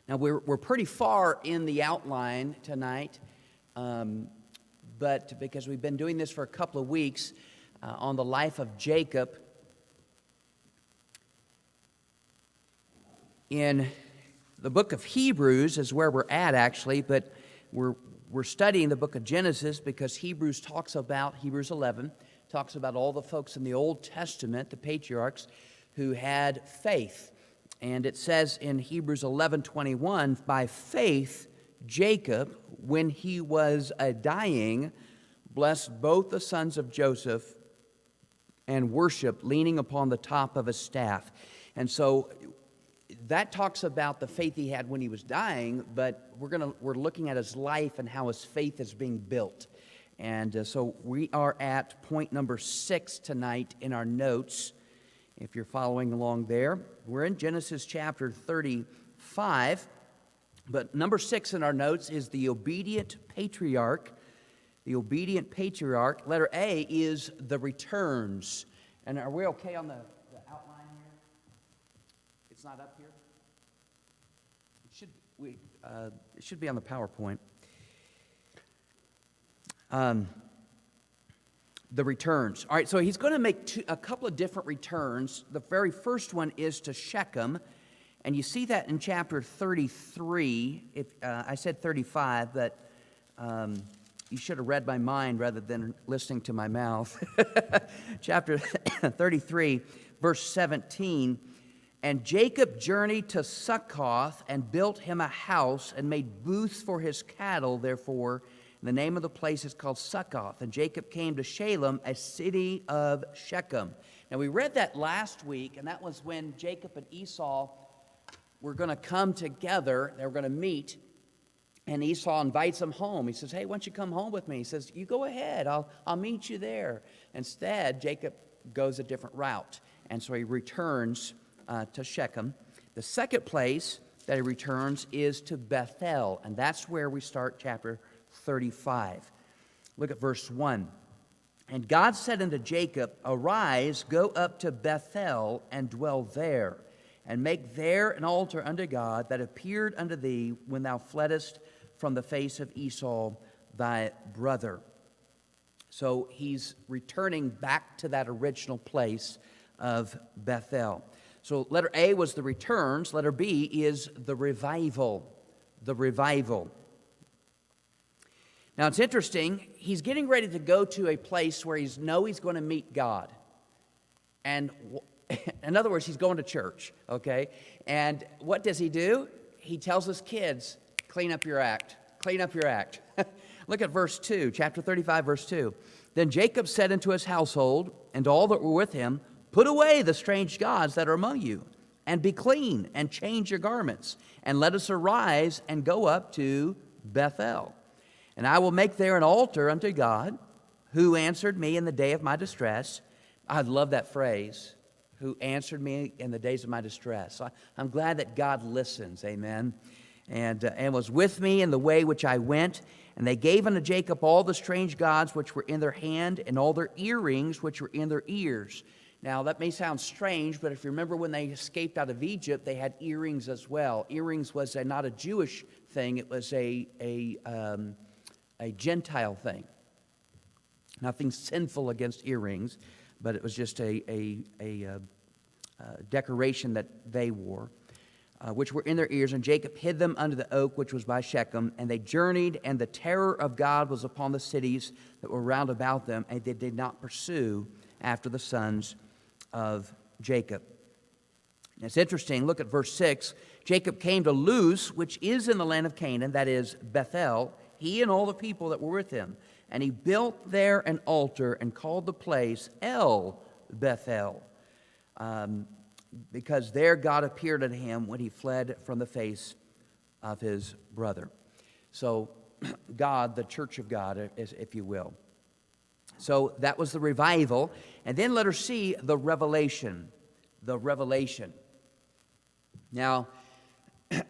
Now, we're pretty far in the outline tonight, but because we've been doing this for a couple of weeks on the life of Jacob, in the book of Hebrews is where we're at, actually, but we're studying the book of Genesis because Hebrews 11, talks about all the folks in the Old Testament, the patriarchs, who had faith. And it says in Hebrews 11:21, by faith, Jacob, when he was dying, blessed both the sons of Joseph and worshiped, leaning upon the top of his staff. And so that talks about the faith he had when he was dying, but we're looking at his life and how his faith is being built. And so we are at point number 6 tonight in our notes. If you're following along there, we're in Genesis chapter 35, but number 6 in our notes is the obedient patriarch. The obedient patriarch. Letter A is the returns. And are we okay on the outline here? It's not up here? It should be on the PowerPoint. The returns. All right, so he's going to make a couple of different returns. The very first one is to Shechem, and you see that in chapter 33. I said 35, but you should have read my mind rather than listening to my mouth. Chapter 33, verse 17. And Jacob journeyed to Succoth and built him a house and made booths for his cattle, therefore. The name of the place is called Succoth. And Jacob came to Shalem, a city of Shechem. Now, we read that last week, and that was when Jacob and Esau were going to come together. They were going to meet, and Esau invites him home. He says, hey, why don't you come home with me? He says, you go ahead. I'll meet you there. Instead, Jacob goes a different route, and so he returns to Shechem. The second place that he returns is to Bethel, and that's where we start chapter 35. Look at verse 1. And God said unto Jacob, arise, go up to Bethel, and dwell there, and make there an altar unto God that appeared unto thee when thou fleddest from the face of Esau thy brother. So he's returning back to that original place of Bethel. So letter A was the returns. Letter B is the revival. The revival. Now, it's interesting. He's getting ready to go to a place where he's going to meet God. And in other words, he's going to church, okay? And what does he do? He tells his kids, clean up your act. Clean up your act. Look at verse 2, chapter 35, verse 2. Then Jacob said unto his household and all that were with him, put away the strange gods that are among you, and be clean, and change your garments, and let us arise and go up to Bethel. And I will make there an altar unto God, who answered me in the day of my distress. I love that phrase, who answered me in the days of my distress. So I'm glad that God listens, amen, and was with me in the way which I went. And they gave unto Jacob all the strange gods which were in their hand, and all their earrings which were in their ears. Now, that may sound strange, but if you remember when they escaped out of Egypt, they had earrings as well. Earrings was not a Jewish thing. It was a Gentile thing. Nothing sinful against earrings, but it was just a decoration that they wore, which were in their ears. And Jacob hid them under the oak which was by Shechem. And they journeyed, and the terror of God was upon the cities that were round about them, and they did not pursue after the sons of Jacob. And it's interesting. Look at verse 6. Jacob came to Luz, which is in the land of Canaan, that is Bethel, he and all the people that were with him. And he built there an altar and called the place El Bethel, because there God appeared unto him when he fled from the face of his brother. So God, the church of God, if you will. So that was the revival. And then let us see the revelation. The revelation. Now,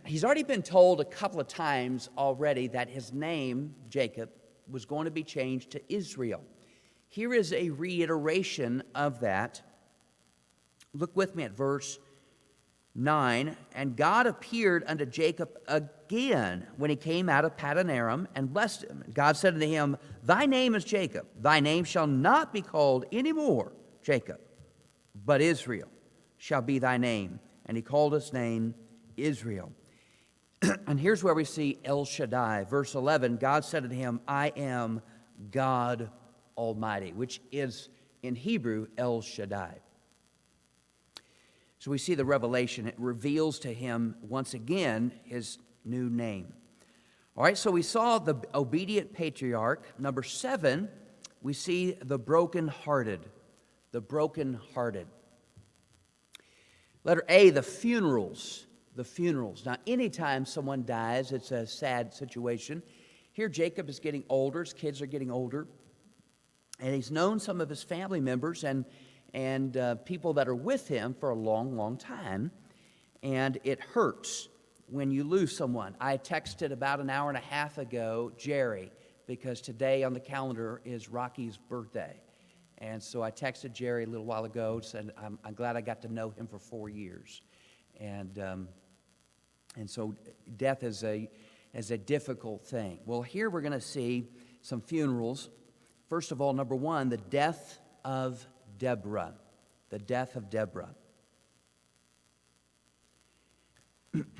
he's already been told a couple of times already that his name, Jacob, was going to be changed to Israel. Here is a reiteration of that. Look with me at verse 9, and God appeared unto Jacob again when he came out of Paddan Aram and blessed him. God said unto him, Thy name is Jacob. Thy name shall not be called any more Jacob, but Israel shall be thy name. And he called his name Israel. And here's where we see El Shaddai. Verse 11, God said unto him, I am God Almighty, which is in Hebrew El Shaddai. So we see the revelation. It reveals to him once again his new name. All right, so we saw the obedient patriarch. Number 7, we see the brokenhearted. The brokenhearted. Letter A, the funerals. The funerals. Now, anytime someone dies, it's a sad situation. Here, Jacob is getting older. His kids are getting older. And he's known some of his family members and people that are with him for a long, long time. And it hurts when you lose someone. I texted about an hour and a half ago Jerry, because today on the calendar is Rocky's birthday. And so I texted Jerry a little while ago, said I'm glad I got to know him for 4 years. And so death is a difficult thing. Well, here we're going to see some funerals. First of all, number 1, the death of Deborah. The death of Deborah.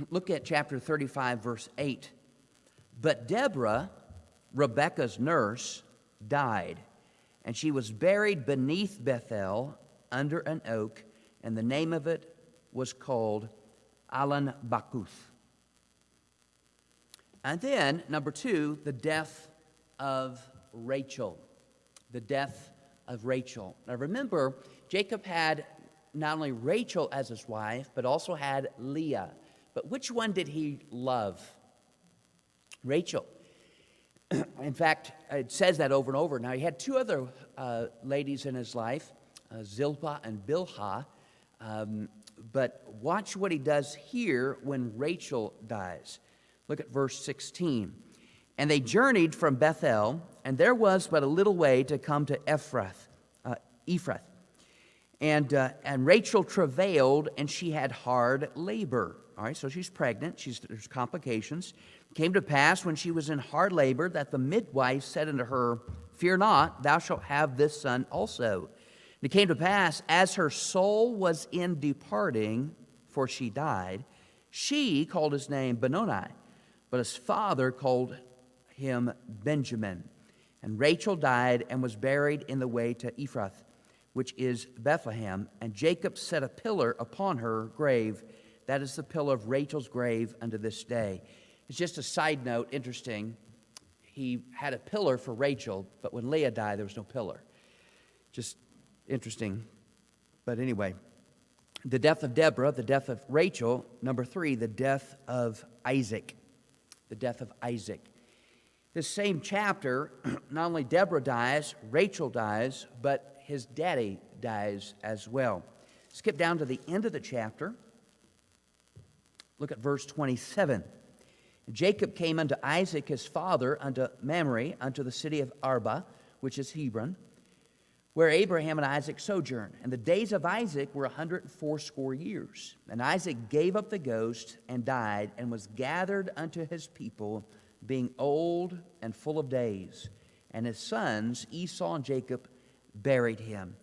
Look at chapter 35, verse 8. But Deborah, Rebekah's nurse, died, and she was buried beneath Bethel under an oak, and the name of it was called Alan Bakuth. And then, number 2, the death of Rachel. The death of Rachel. Now remember, Jacob had not only Rachel as his wife, but also had Leah. But which one did he love? Rachel. In fact, it says that over and over. Now, he had 2 other ladies in his life, Zilpah and Bilhah. But watch what he does here when Rachel dies. Look at verse 16. And they journeyed from Bethel, and there was but a little way to come to Ephrath. And Rachel travailed, and she had hard labor. All right, so she's pregnant. There's complications. It came to pass when she was in hard labor that the midwife said unto her, Fear not, thou shalt have this son also. And it came to pass, as her soul was in departing, for she died, she called his name Benoni, but his father called him Benjamin. And Rachel died and was buried in the way to Ephrath, which is Bethlehem. And Jacob set a pillar upon her grave. That is the pillar of Rachel's grave unto this day. It's just a side note, interesting. He had a pillar for Rachel, but when Leah died, there was no pillar. Just interesting. But anyway, the death of Deborah, the death of Rachel. Number 3, the death of Isaac. The death of Isaac. This same chapter, not only Deborah dies, Rachel dies, but his daddy dies as well. Skip down to the end of the chapter. Look at verse 27. Jacob came unto Isaac his father, unto Mamre, unto the city of Arba, which is Hebron, where Abraham and Isaac sojourned. And the days of Isaac were 180 years. And Isaac gave up the ghost and died, and was gathered unto his people, being old and full of days. And his sons, Esau and Jacob, buried him.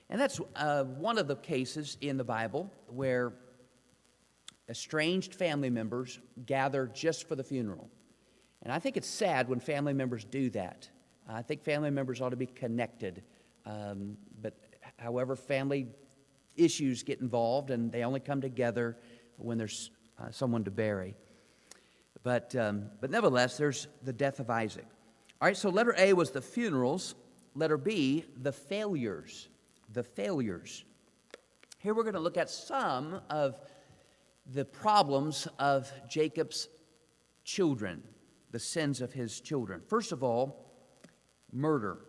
And that's one of the cases in the Bible where estranged family members gather just for the funeral. And I think it's sad when family members do that. I think family members ought to be connected. But however, family issues get involved, and they only come together when there's someone to bury. But nevertheless, there's the death of Isaac. All right, so letter A was the funerals. Letter B, the failures. The failures. Here we're going to look at some of the problems of Jacob's children, the sins of his children. First of all, murder.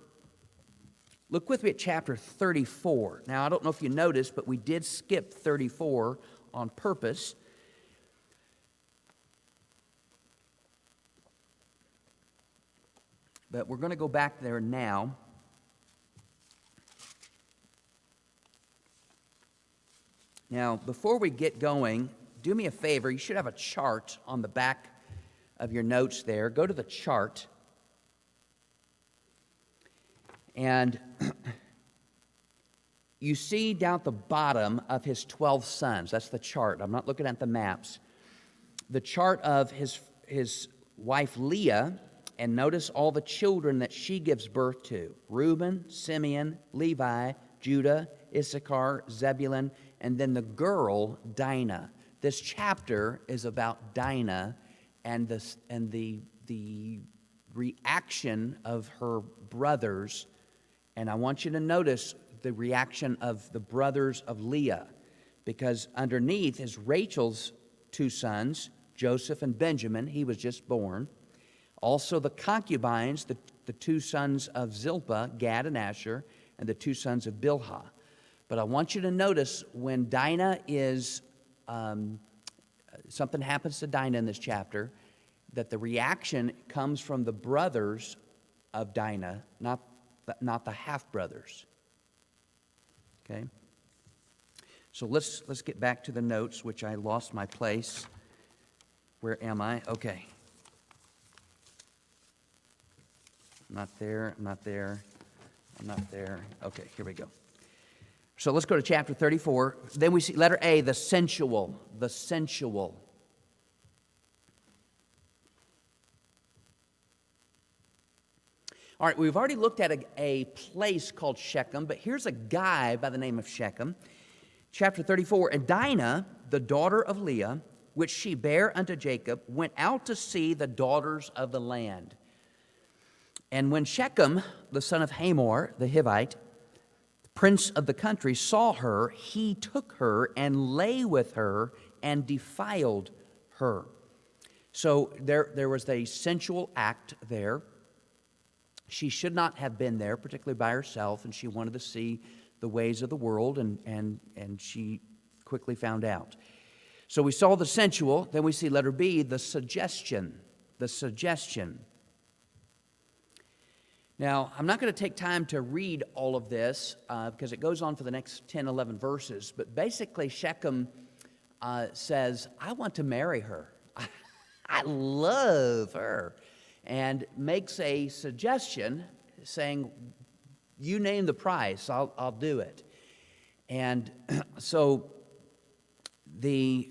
Look with me at chapter 34. Now, I don't know if you noticed, but we did skip 34 on purpose. But we're going to go back there now. Now, before we get going, do me a favor. You should have a chart on the back of your notes there. Go to the chart. And you see down at the bottom of his 12 sons. That's the chart. I'm not looking at the maps. The chart of his wife Leah, and notice all the children that she gives birth to. Reuben, Simeon, Levi, Judah, Issachar, Zebulun, and then the girl, Dinah. This chapter is about Dinah and the reaction of her brothers. And I want you to notice the reaction of the brothers of Leah, because underneath is Rachel's two sons, Joseph and Benjamin. He was just born. Also the concubines, the two sons of Zilpah, Gad and Asher, and the two sons of Bilhah. But I want you to notice when Dinah is, something happens to Dinah in this chapter, that the reaction comes from the brothers of Dinah, not the half-brothers. Okay? So let's get back to the notes, which I lost my place. Where am I? Okay. I'm not there. Okay, here we go. So let's go to chapter 34. Then we see letter A, the sensual. The sensual. All right, we've already looked at a place called Shechem, but here's a guy by the name of Shechem. Chapter 34, and Dinah, the daughter of Leah, which she bare unto Jacob, went out to see the daughters of the land. And when Shechem, the son of Hamor, the Hivite, prince of the country, saw her, he took her and lay with her and defiled her. So there was a sensual act there. She should not have been there, particularly by herself, and she wanted to see the ways of the world, and she quickly found out. So we saw the sensual, then we see letter B, the suggestion. The suggestion. Now, I'm not going to take time to read all of this because it goes on for the next 10, 11 verses, but basically Shechem says, I want to marry her. I love her. And makes a suggestion saying, you name the price, I'll do it. And so the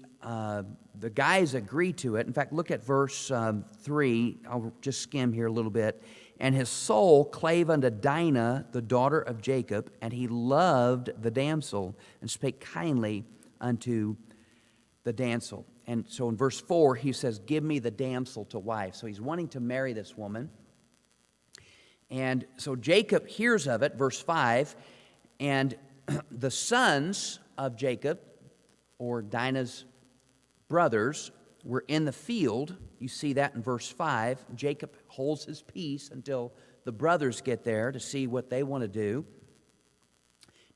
guys agree to it. In fact, look at verse 3. I'll just skim here a little bit. And his soul clave unto Dinah, the daughter of Jacob, and he loved the damsel, and spake kindly unto the damsel. And so in verse 4, he says, give me the damsel to wife. So he's wanting to marry this woman. And so Jacob hears of it, verse 5, and the sons of Jacob, or Dinah's brothers, were in the field. You see that in verse 5. Jacob holds his peace until the brothers get there to see what they want to do.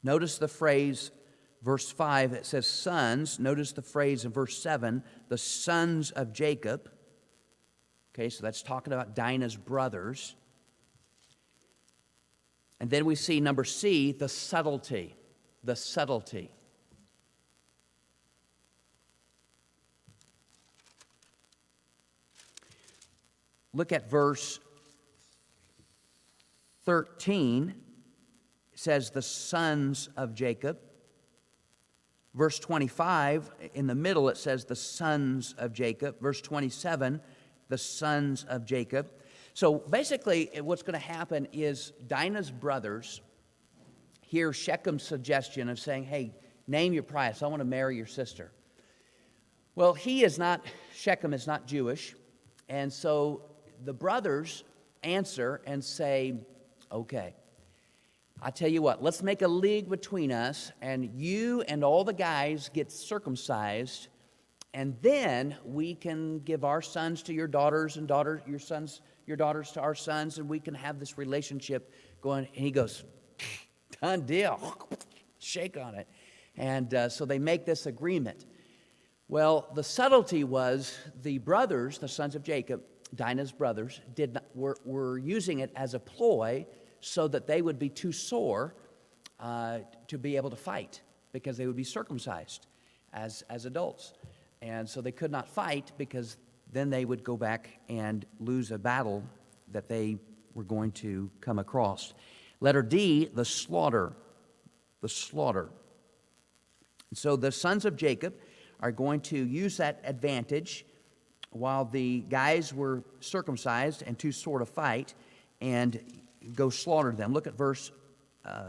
Notice the phrase, verse 5, it says sons. Notice the phrase in verse 7, the sons of Jacob. Okay, so that's talking about Dinah's brothers. And then we see number C, the subtlety. The subtlety. Look at verse 13. It says the sons of Jacob. Verse 25, in the middle, it says the sons of Jacob. Verse 27, the sons of Jacob. So basically, what's going to happen is Dinah's brothers hear Shechem's suggestion of saying, hey, name your price. I want to marry your sister. Well, Shechem is not Jewish. And so the brothers answer and say, okay, I tell you what, let's make a league between us, and you and all the guys get circumcised, and then we can give our sons to your daughters, and your daughters to our sons, and we can have this relationship going. And he goes, done deal. Shake on it. And so they make this agreement. Well, the subtlety was the brothers, the sons of Jacob, Dinah's brothers, were using it as a ploy so that they would be too sore to be able to fight because they would be circumcised as adults. And so they could not fight because then they would go back and lose a battle that they were going to come across. Letter D, the slaughter. The slaughter. So the sons of Jacob are going to use that advantage while the guys were circumcised and to sort of fight and go slaughter them. Look at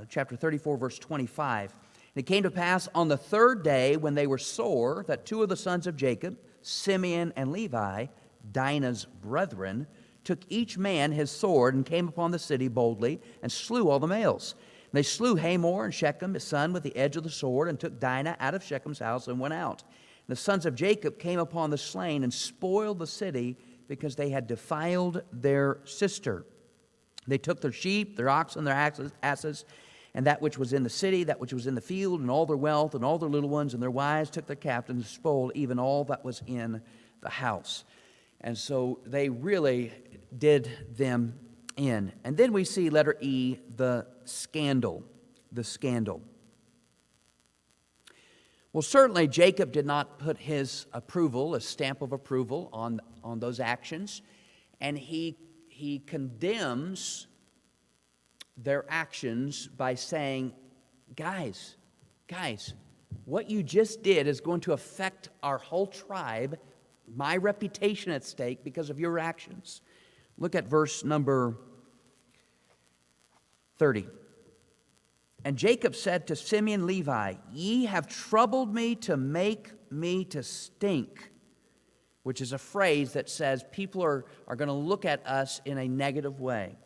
chapter 34, verse 25. And it came to pass on the third day when they were sore that two of the sons of Jacob, Simeon and Levi, Dinah's brethren, took each man his sword and came upon the city boldly and slew all the males. And they slew Hamor and Shechem, his son, with the edge of the sword, and took Dinah out of Shechem's house and went out. And the sons of Jacob came upon the slain and spoiled the city because they had defiled their sister. They took their sheep, their oxen, their asses, and that which was in the city, that which was in the field, and all their wealth, and all their little ones, and their wives took their captives and spoiled even all that was in the house. And so they really did them in. And then we see letter E, the scandal. The scandal. Well, certainly Jacob did not put his approval, a stamp of approval, on those actions, and he condemns their actions by saying, guys, what you just did is going to affect our whole tribe, my reputation at stake because of your actions. Look at verse number 30. And Jacob said to Simeon, Levi, ye have troubled me to make me to stink, which is a phrase that says people are going to look at us in a negative way.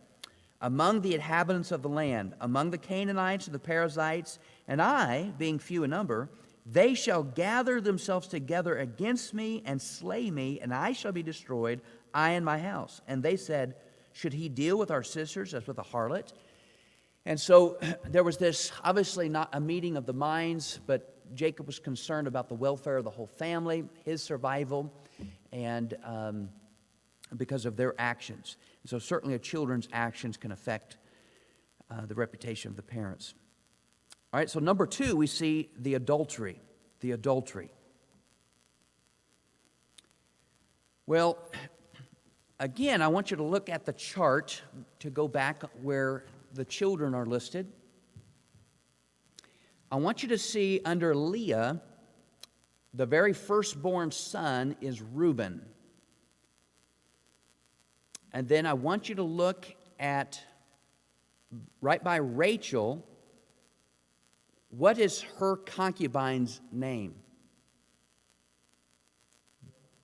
Among the inhabitants of the land, among the Canaanites and the Perizzites, and I, being few in number, they shall gather themselves together against me and slay me, and I shall be destroyed, I and my house. And they said, should he deal with our sisters as with a harlot? And so there was this, obviously not a meeting of the minds, but Jacob was concerned about the welfare of the whole family, his survival, and because of their actions. And so certainly a children's actions can affect the reputation of the parents. All right, so number 2, we see the adultery. The adultery. Well, again, I want you to look at the chart to go back where the children are listed. I want you to see under Leah, the very firstborn son is Reuben. And then I want you to look at, right by Rachel, what is her concubine's name?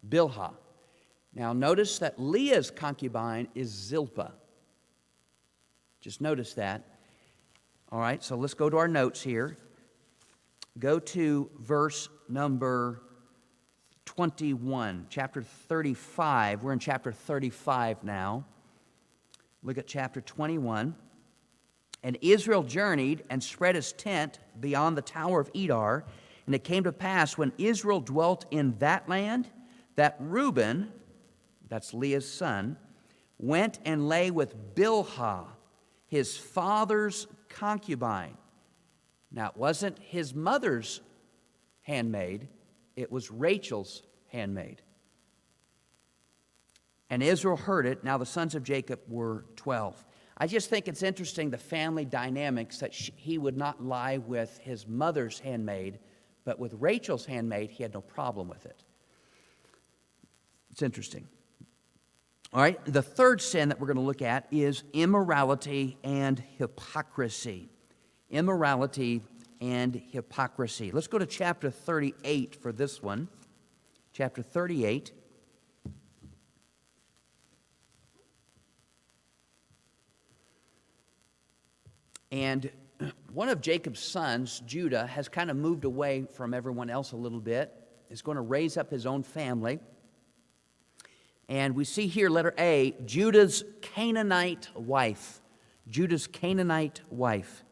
Bilhah. Now notice that Leah's concubine is Zilpah. Just notice that. All right, so let's go to our notes here. Go to verse number 21, chapter 35. We're in chapter 35 now. Look at chapter 21. And Israel journeyed and spread his tent beyond the tower of Edar. And it came to pass when Israel dwelt in that land, that Reuben, that's Leah's son, went and lay with Bilhah, his father's concubine. Now, it wasn't his mother's handmaid, it was Rachel's handmaid. And Israel heard it. Now the sons of Jacob were 12. I just think it's interesting, the family dynamics, that he would not lie with his mother's handmaid, but with Rachel's handmaid, he had no problem with it. It's interesting. All right, the third sin that we're going to look at is immorality and hypocrisy. Immorality and hypocrisy. Let's go to chapter 38 for this one. Chapter 38. And one of Jacob's sons, Judah, has kind of moved away from everyone else a little bit. Is going to raise up his own family. And we see here, letter A, Judah's Canaanite wife. Judah's Canaanite wife.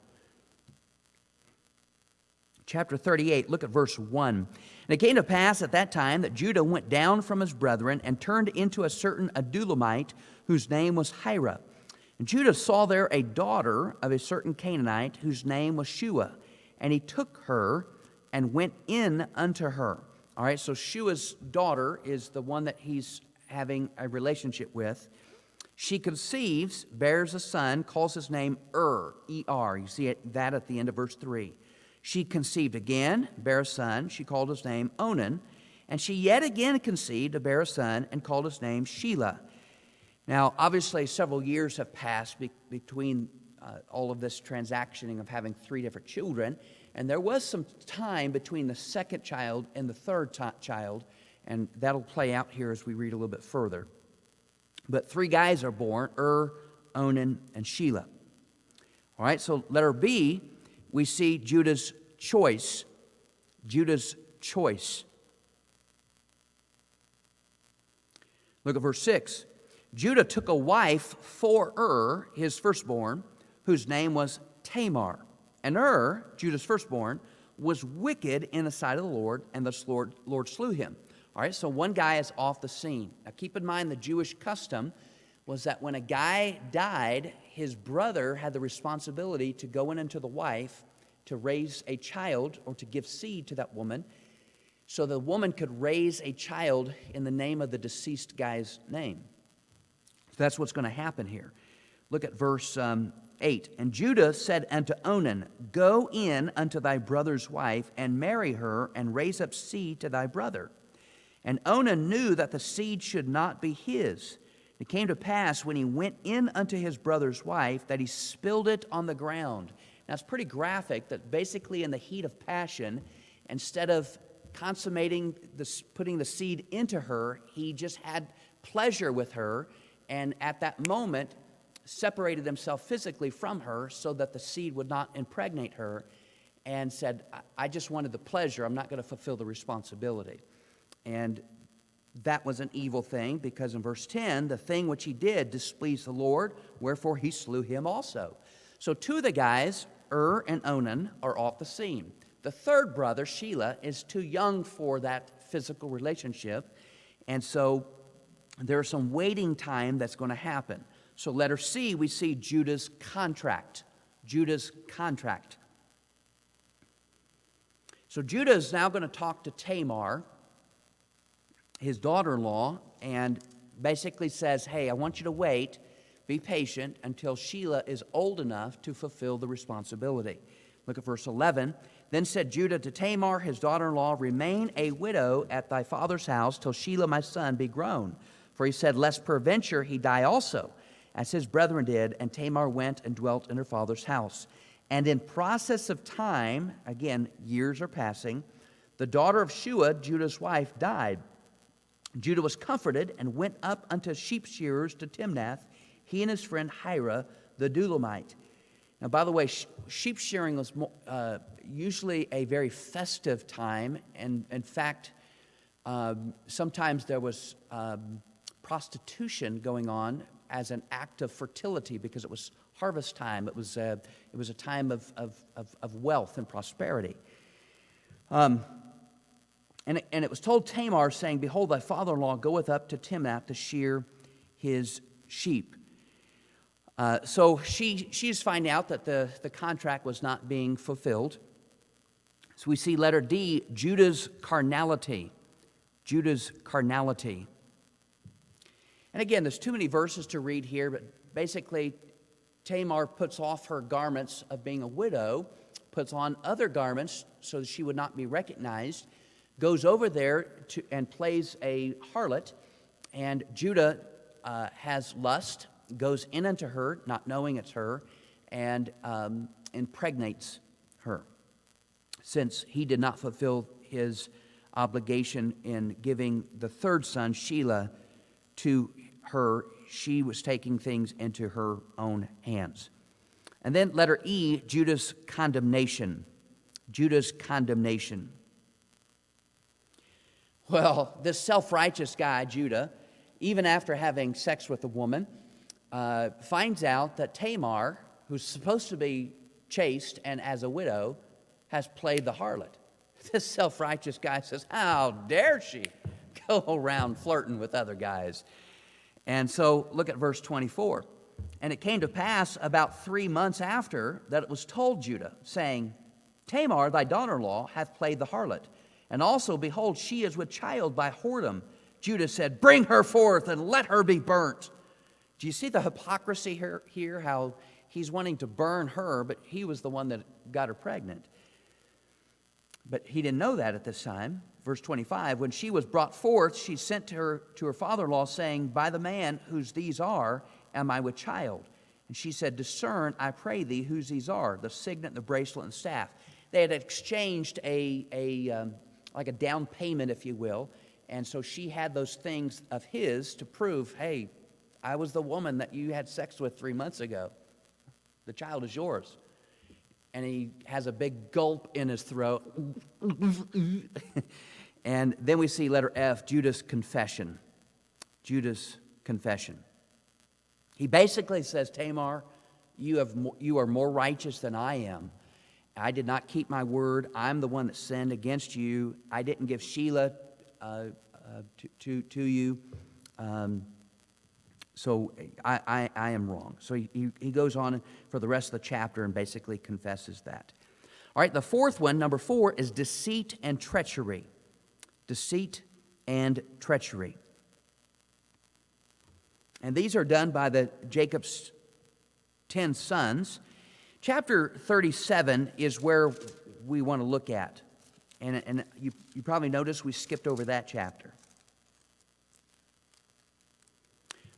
Chapter 38, look at verse 1. And it came to pass at that time that Judah went down from his brethren and turned into a certain Adulamite, whose name was Hira. And Judah saw there a daughter of a certain Canaanite, whose name was Shua. And he took her and went in unto her. All right, so Shua's daughter is the one that he's having a relationship with. She conceives, bears a son, calls his name E-R. You see that at the end of verse 3. She conceived again, bare a son. She called his name Onan. And she yet again conceived, bare a son, and called his name Shelah. Now, obviously, several years have passed between all of this transactioning of having 3 different children. And there was some time between the second child and the third child. And that'll play out here as we read a little bit further. But 3 guys are born, Onan, and Shelah. All right, so letter B, we see Judah's choice. Judah's choice. Look at verse 6. Judah took a wife for his firstborn, whose name was Tamar. And Judah's firstborn, was wicked in the sight of the Lord, and the Lord slew him. All right, so one guy is off the scene. Now keep in mind the Jewish custom was that when a guy died, his brother had the responsibility to go in into the wife to raise a child or to give seed to that woman so the woman could raise a child in the name of the deceased guy's name. So that's what's going to happen here. Look at verse 8. And Judah said unto Onan, Go in unto thy brother's wife, and marry her, and raise up seed to thy brother. And Onan knew that the seed should not be his. It came to pass when he went in unto his brother's wife that he spilled it on the ground. Now it's pretty graphic that basically in the heat of passion, instead of consummating putting the seed into her, he just had pleasure with her, and at that moment separated himself physically from her so that the seed would not impregnate her, and said, I just wanted the pleasure, I'm not going to fulfill the responsibility. And that was an evil thing, because in verse 10, the thing which he did displeased the Lord, wherefore he slew him also. So 2 of the guys, and Onan, are off the scene. The third brother, Shelah, is too young for that physical relationship, and so there's some waiting time that's going to happen. So letter C, we see Judah's contract. Judah's contract. So Judah is now going to talk to Tamar, his daughter-in-law, and basically says, hey, I want you to wait, be patient, until Shelah is old enough to fulfill the responsibility. Look at verse 11. Then said Judah to Tamar, his daughter-in-law, Remain a widow at thy father's house till Shelah my son be grown. For he said, Lest peradventure he die also, as his brethren did. And Tamar went and dwelt in her father's house. And in process of time, again, years are passing, the daughter of Shua, Judah's wife, died. Judah was comforted and went up unto sheep shearers to Timnath, he and his friend Hira, the Dulamite. Now, by the way, sheep shearing was usually a very festive time. And in fact, sometimes there was prostitution going on as an act of fertility because it was harvest time. It was a time of wealth and prosperity. And it was told Tamar, saying, Behold, thy father-in-law goeth up to Timnath to shear his sheep. So she's finding out that the contract was not being fulfilled. So we see letter D, Judah's carnality. Judah's carnality. And again, there's too many verses to read here, but basically Tamar puts off her garments of being a widow, puts on other garments so that she would not be recognized, goes over there and plays a harlot, and Judah has lust, goes in unto her, not knowing it's her, and impregnates her. Since he did not fulfill his obligation in giving the third son, Shelah, to her, she was taking things into her own hands. And then letter E, Judah's condemnation. Judah's condemnation. Well, this self-righteous guy, Judah, even after having sex with a woman, finds out that Tamar, who's supposed to be chaste and as a widow, has played the harlot. This self-righteous guy says, how dare she go around flirting with other guys? And so look at verse 24. And it came to pass about 3 months after that it was told Judah, saying, Tamar, thy daughter-in-law, hath played the harlot. And also, behold, she is with child by whoredom. Judah said, bring her forth and let her be burnt. Do you see the hypocrisy here? How he's wanting to burn her, but he was the one that got her pregnant. But he didn't know that at this time. Verse 25, when she was brought forth, she sent to her father-in-law, saying, by the man whose these are, am I with child? And she said, discern, I pray thee, whose these are, the signet, the bracelet, and the staff. They had exchanged like a down payment, if you will. And so she had those things of his to prove, hey, I was the woman that you had sex with 3 months ago. The child is yours. And he has a big gulp in his throat. And then we see letter F, Judah's confession. Judah's confession. He basically says, Tamar, you are more righteous than I am. I did not keep my word. I'm the one that sinned against you. I didn't give Sheila to you. So I am wrong. So he goes on for the rest of the chapter and basically confesses that. All right, the fourth one, number 4, is deceit and treachery. Deceit and treachery. And these are done by Jacob's 10 sons. Chapter 37 is where we want to look at. And you probably noticed we skipped over that chapter.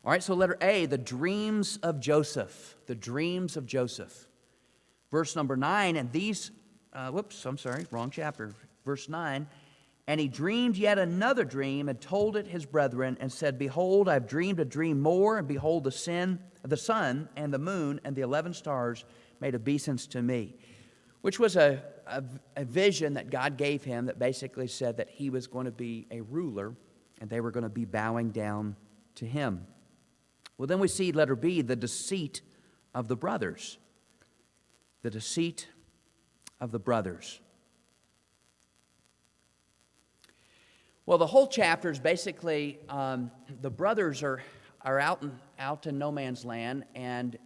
All right, so letter A, the dreams of Joseph. The dreams of Joseph. Verse number 9, and these, wrong chapter. Verse 9, and he dreamed yet another dream and told it his brethren and said, behold, I've dreamed a dream more, and behold, the sun and the moon and the 11 stars made obeisance to me. Which was a vision that God gave him that basically said that he was going to be a ruler and they were going to be bowing down to him. Well, then we see letter B, the deceit of the brothers. The deceit of the brothers. Well, the whole chapter is basically the brothers are out in no man's land, and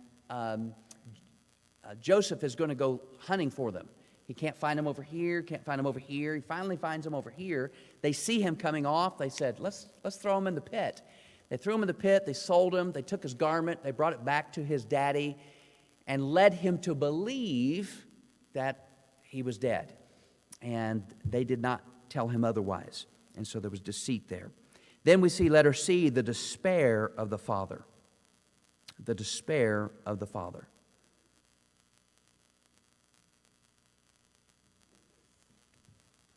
Joseph is going to go hunting for them. He can't find them over here, can't find them over here. He finally finds them over here. They see him coming off. They said, let's throw him in the pit. They threw him in the pit. They sold him. They took his garment. They brought it back to his daddy and led him to believe that he was dead. And they did not tell him otherwise. And so there was deceit there. Then we see letter C, the despair of the father. The despair of the father.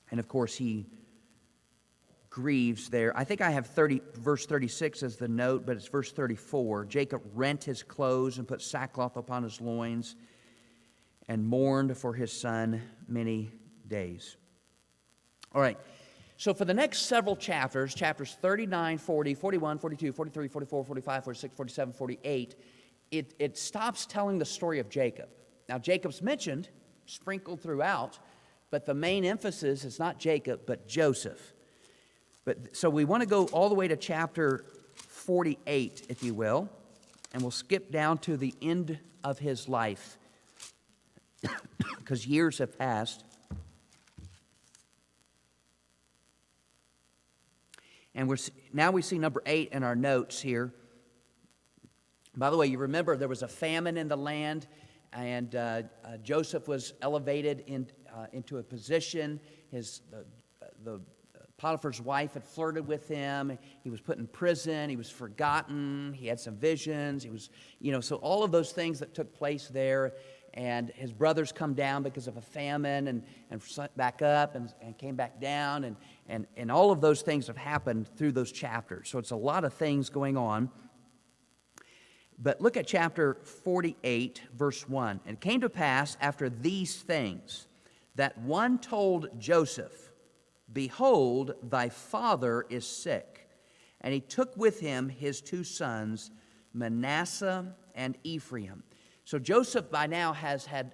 And of course, he grieves there. I think I have verse 36 as the note, but it's verse 34. Jacob rent his clothes and put sackcloth upon his loins and mourned for his son many days. All right. So for the next several chapters, chapters 39, 40, 41, 42, 43, 44, 45, 46, 47, 48, it stops telling the story of Jacob. Now, Jacob's mentioned, sprinkled throughout, but the main emphasis is not Jacob, but Joseph. So we want to go all the way to chapter 48, if you will, and we'll skip down to the end of his life because years have passed. And now we see number 8 in our notes here. By the way, you remember there was a famine in the land, and Joseph was elevated into a position. The Potiphar's wife had flirted with him. He was put in prison. He was forgotten. He had some visions. He was, so all of those things that took place there. And his brothers come down because of a famine and back up and came back down. And all of those things have happened through those chapters. So it's a lot of things going on. But look at chapter 48, verse 1. And it came to pass after these things that one told Joseph, behold, thy father is sick. And he took with him his 2 sons, Manasseh and Ephraim. So Joseph by now has had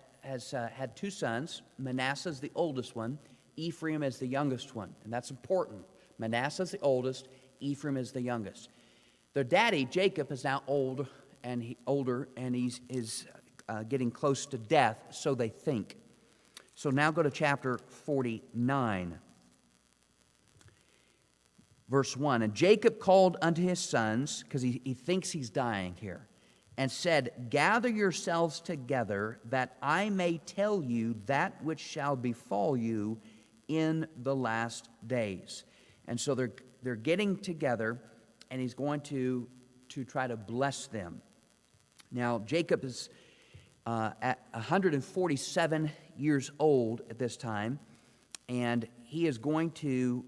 2 sons. Manasseh is the oldest one. Ephraim is the youngest one. And that's important. Manasseh is the oldest. Ephraim is the youngest. Their daddy, Jacob, is now older, and he's getting close to death, so they think. So now go to chapter 49. Verse 1, and Jacob called unto his sons, because he thinks he's dying here, and said, gather yourselves together, that I may tell you that which shall befall you in the last days. And so they're getting together, and he's going to try to bless them. Now, Jacob is at 147 years old at this time, and he is going to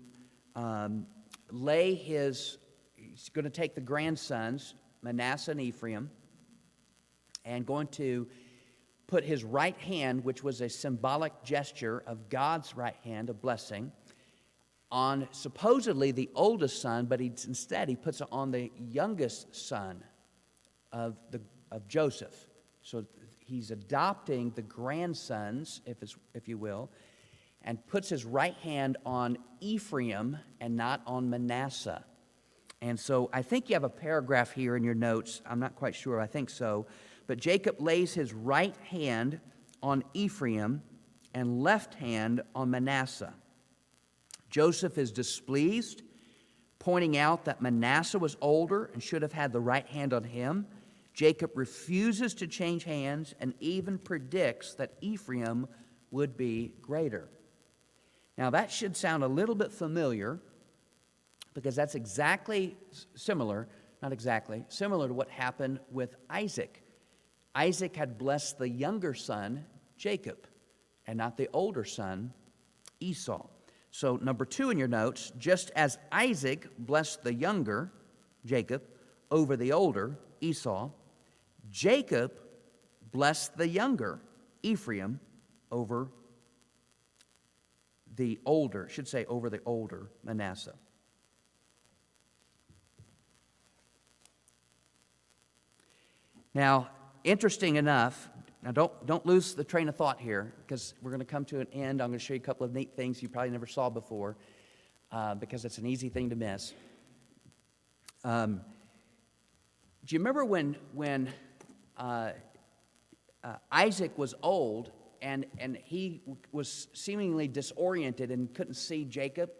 he's going to take the grandsons, Manasseh and Ephraim, and going to put his right hand, which was a symbolic gesture of God's right hand of blessing, on supposedly the oldest son, but instead he puts it on the youngest son of Joseph. So he's adopting the grandsons, if you will, and puts his right hand on Ephraim and not on Manasseh. And so I think you have a paragraph here in your notes. I'm not quite sure. I think so. But Jacob lays his right hand on Ephraim and left hand on Manasseh. Joseph is displeased, pointing out that Manasseh was older and should have had the right hand on him. Jacob refuses to change hands and even predicts that Ephraim would be greater. Now, that should sound a little bit familiar, because that's similar to what happened with Isaac. Isaac had blessed the younger son, Jacob, and not the older son, Esau. So, number 2 in your notes, just as Isaac blessed the younger, Jacob, over the older, Esau, Jacob blessed the younger, Ephraim, over the older, over the older Manasseh. Now, interesting enough, now don't lose the train of thought here, because we're going to come to an end. I'm going to show you a couple of neat things you probably never saw before, because it's an easy thing to miss. Do you remember when Isaac was old and he was seemingly disoriented and couldn't see Jacob,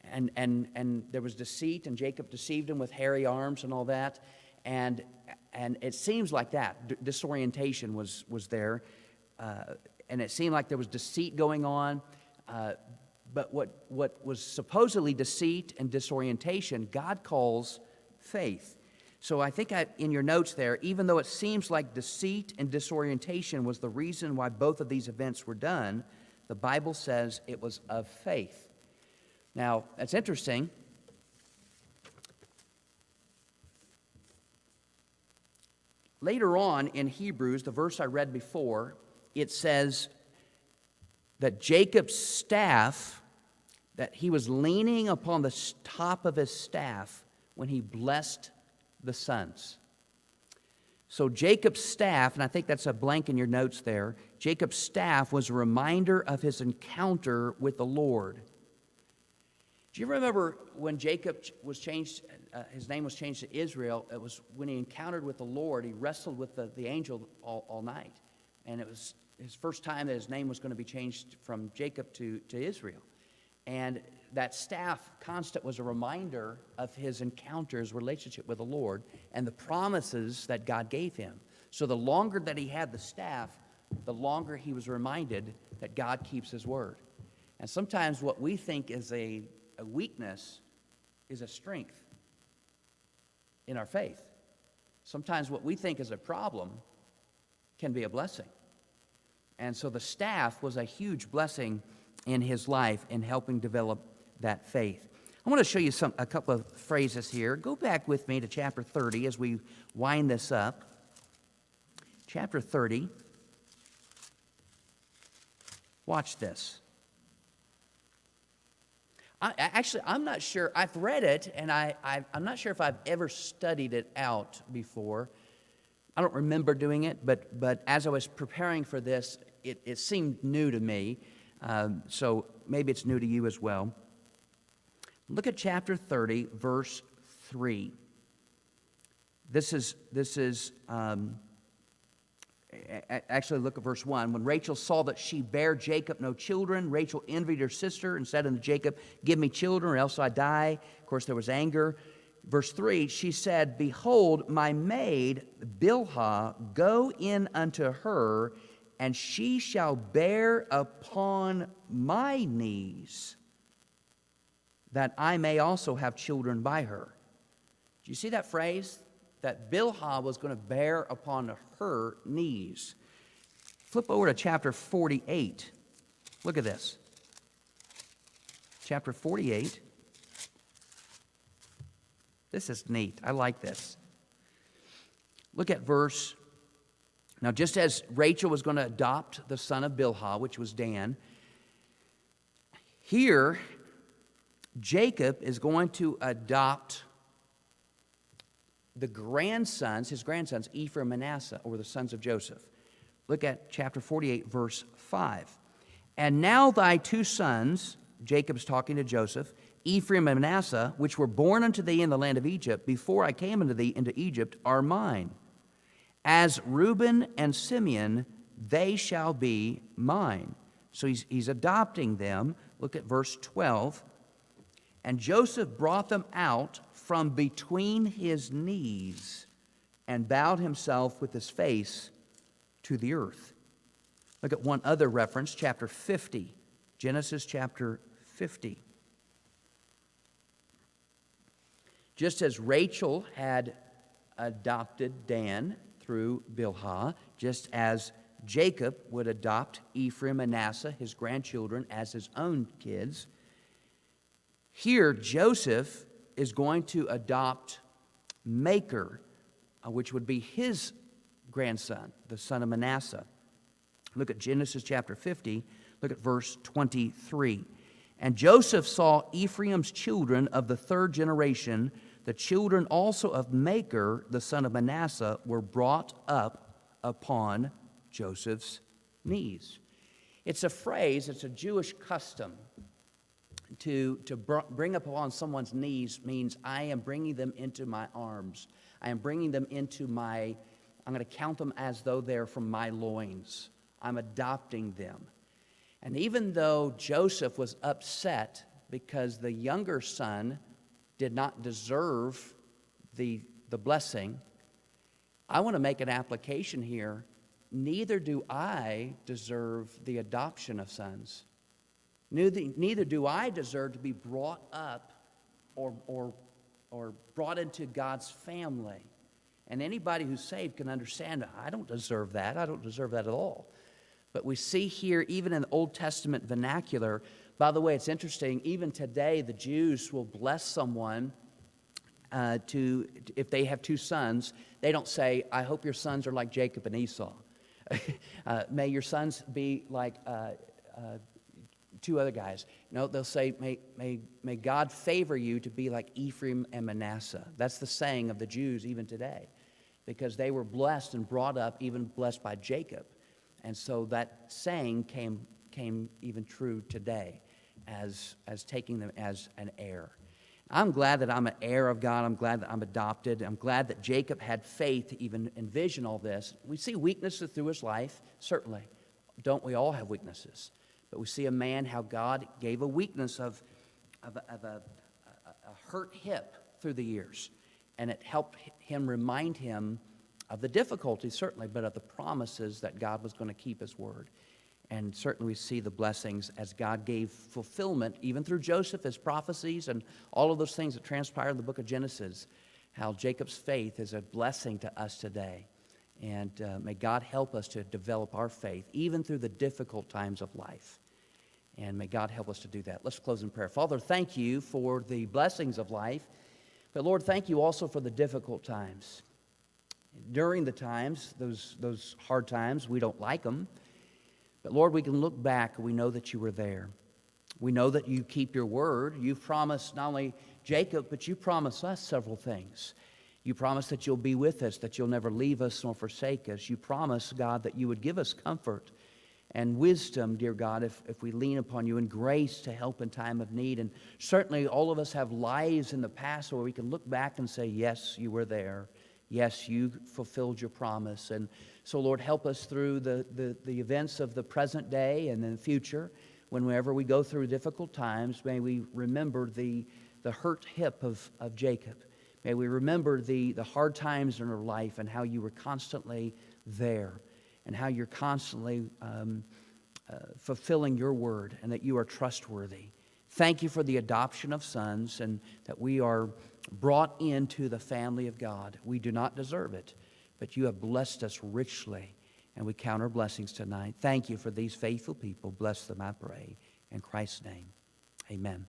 and there was deceit, and Jacob deceived him with hairy arms and all that, and it seems like that disorientation was there, and it seemed like there was deceit going on, but what was supposedly deceit and disorientation, God calls faith. So I think in your notes there, even though it seems like deceit and disorientation was the reason why both of these events were done, the Bible says it was of faith. Now, that's interesting. Later on in Hebrews, the verse I read before, it says that Jacob's staff, that he was leaning upon the top of his staff when he blessed the sons. So Jacob's staff, and I think that's a blank in your notes there, Jacob's staff was a reminder of his encounter with the Lord. Do you remember when Jacob was changed, his name was changed to Israel? It was when he encountered with the Lord. He wrestled with the angel all night. And it was his first time that his name was going to be changed from Jacob to Israel. And that staff constant was a reminder of his encounters, relationship with the Lord, and the promises that God gave him. So the longer that he had the staff, the longer he was reminded that God keeps his word. And sometimes what we think is a weakness is a strength in our faith. Sometimes what we think is a problem can be a blessing. And so the staff was a huge blessing in his life in helping develop that faith. I want to show you a couple of phrases here. Go back with me to chapter 30 as we wind this up. Chapter 30. Watch this. I'm not sure. I've read it, and I'm not sure if I've ever studied it out before. I don't remember doing it, but as I was preparing for this, it seemed new to me. So maybe it's new to you as well. Look at chapter 30, verse 3. This is Actually, look at verse 1. When Rachel saw that she bare Jacob no children, Rachel envied her sister and said unto Jacob, give me children, or else I die. Of course, there was anger. Verse 3, she said, behold, my maid Bilhah, go in unto her, and she shall bear upon my knees, that I may also have children by her. Do you see that phrase? That Bilhah was going to bear upon her knees. Flip over to chapter 48. Look at this. Chapter 48. This is neat. I like this. Look at verse. Now, just as Rachel was going to adopt the son of Bilhah, which was Dan, here Jacob is going to adopt his grandsons, Ephraim and Manasseh, or the sons of Joseph. Look at chapter 48, verse 5. And now thy two sons, Jacob's talking to Joseph, Ephraim and Manasseh, which were born unto thee in the land of Egypt, before I came unto thee into Egypt, are mine. As Reuben and Simeon, they shall be mine. So he's adopting them. Look at verse 12. And Joseph brought them out from between his knees and bowed himself with his face to the earth. Look at one other reference, chapter 50, Genesis chapter 50. Just as Rachel had adopted Dan through Bilhah, just as Jacob would adopt Ephraim and Manasseh, his grandchildren, as his own kids, here Joseph is going to adopt Machir, which would be his grandson, the son of Manasseh. Look at Genesis chapter 50. Look at verse 23. And Joseph saw Ephraim's children of the third generation. The children also of Machir, the son of Manasseh, were brought up upon Joseph's knees. It's a phrase, it's a Jewish custom. To bring up upon someone's knees means I am bringing them into my arms. I am bringing them into I'm going to count them as though they're from my loins. I'm adopting them. And even though Joseph was upset because the younger son did not deserve the blessing, I want to make an application here. Neither do I deserve the adoption of sons. Neither do I deserve to be brought up or brought into God's family. And anybody who's saved can understand, I don't deserve that. I don't deserve that at all. But we see here, even in the Old Testament vernacular, by the way, it's interesting, even today the Jews will bless someone if they have two sons. They don't say, I hope your sons are like Jacob and Esau. May your sons be like two other guys. No, they'll say, may God favor you to be like Ephraim and Manasseh. That's the saying of the Jews even today, because they were blessed and brought up, even blessed by Jacob. And so that saying came even true today as taking them as an heir. I'm glad that I'm an heir of God. I'm glad that I'm adopted. I'm glad that Jacob had faith to even envision all this. We see weaknesses through his life, certainly. Don't we all have weaknesses? But we see a man, how God gave a weakness of a hurt hip through the years. And it helped him remind him of the difficulties, certainly, but of the promises that God was going to keep his word. And certainly we see the blessings as God gave fulfillment, even through Joseph, his prophecies, and all of those things that transpired in the book of Genesis, how Jacob's faith is a blessing to us today. And may God help us to develop our faith, even through the difficult times of life. And may God help us to do that. Let's close in prayer. Father, thank you for the blessings of life. But Lord, thank you also for the difficult times. During the times, those hard times, we don't like them. But Lord, we can look back and we know that you were there. We know that you keep your word. You've promised not only Jacob, but you promised us several things. You promised that you'll be with us, that you'll never leave us nor forsake us. You promised, God, that you would give us comfort and wisdom, dear God, if we lean upon you, and grace to help in time of need. And certainly all of us have lives in the past where we can look back and say, yes, you were there. yes, you fulfilled your promise. And so, Lord, help us through the events of the present day and in the future. Whenever we go through difficult times, may we remember the hurt hip of Jacob. May we remember the hard times in our life and how you were constantly there and how you're constantly fulfilling your word and that you are trustworthy. Thank you for the adoption of sons and that we are brought into the family of God. We do not deserve it, but you have blessed us richly, and we count our blessings tonight. Thank you for these faithful people. Bless them, I pray. In Christ's name, amen.